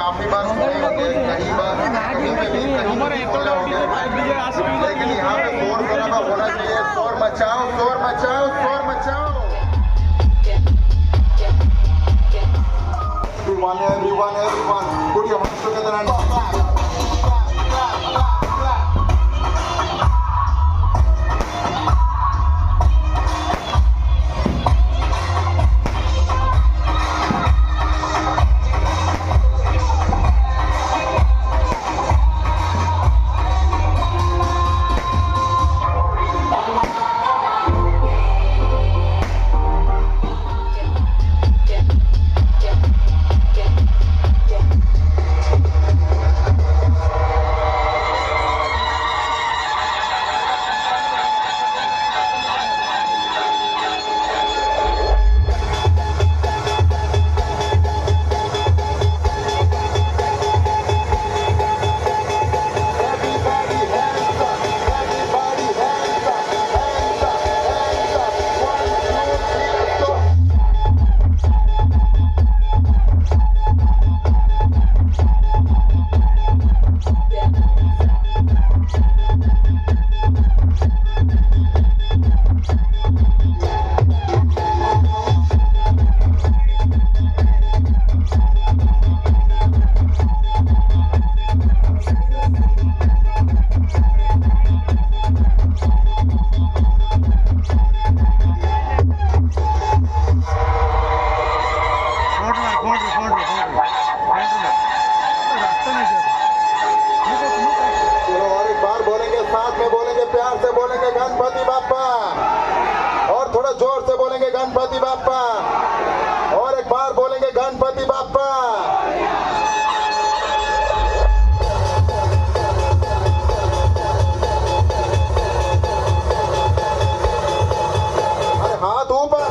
काफी बार सुने होंगे, कई बार कहीं पे भी बोला होगा, लेकिन यहाँ पे शोर शराबा होना चाहिए। शोर मचाओ, शोर मचाओ, शोर मचाओ। Everyone, put your hands together and clap. प्यार से बोलेंगे गणपति बाप्पा, और थोड़ा जोर से बोलेंगे गणपति बाप्पा, और एक बार बोलेंगे गणपति बाप्पा। अरे हाथ ऊपर।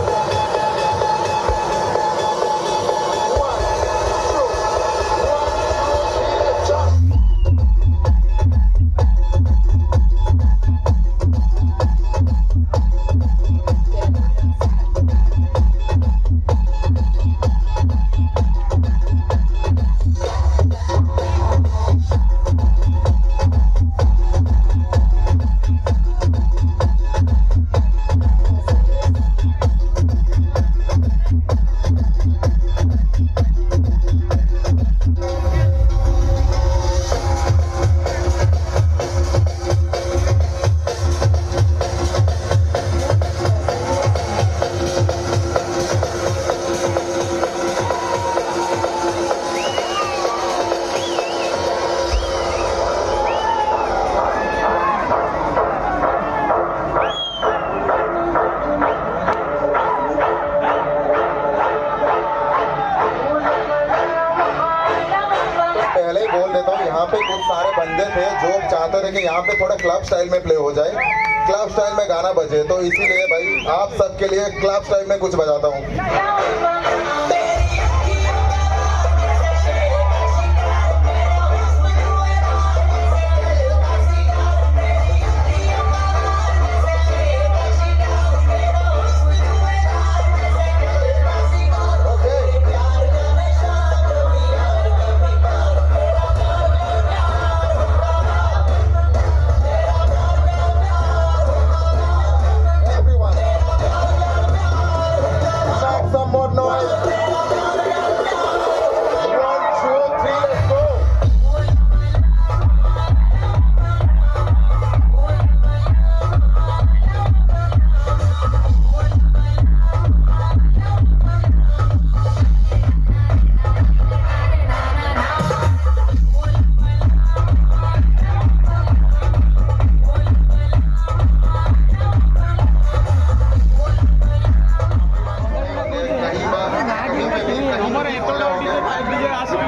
पहले ही बोल देता हूँ, यहाँ पे कुछ सारे बंदे थे जो चाहते थे कि यहाँ पे थोड़ा क्लब स्टाइल में प्ले हो जाए, क्लब स्टाइल में गाना बजे, तो इसीलिए भाई आप सबके लिए क्लब स्टाइल में कुछ बजाता हूँ।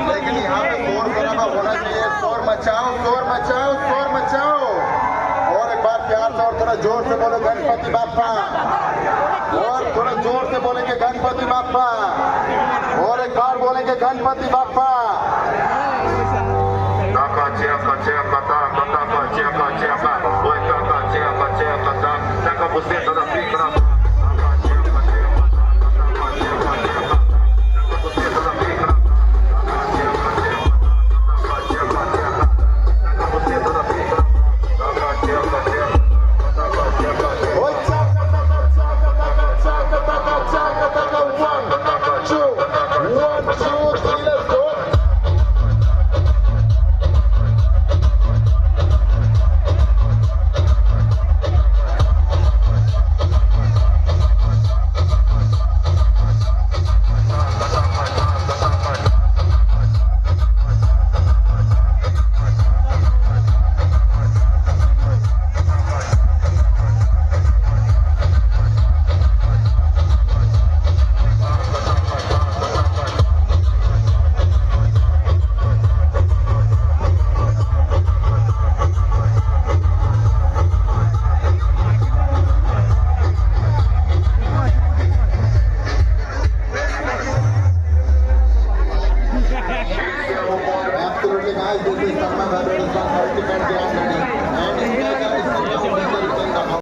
लेकिन यहाँ पे शोर शराबा होना चाहिए। शोर मचाओ, शोर मचाओ, शोर मचाओ। और एक बार प्यार से और थोड़ा जोर से बोलो गणपति बाप्पा, और थोड़ा जोर से बोलेंगे गणपति बाप्पा, और एक बार बोलेंगे गणपति बाप्पा। प्राइज देके सलमा भाभी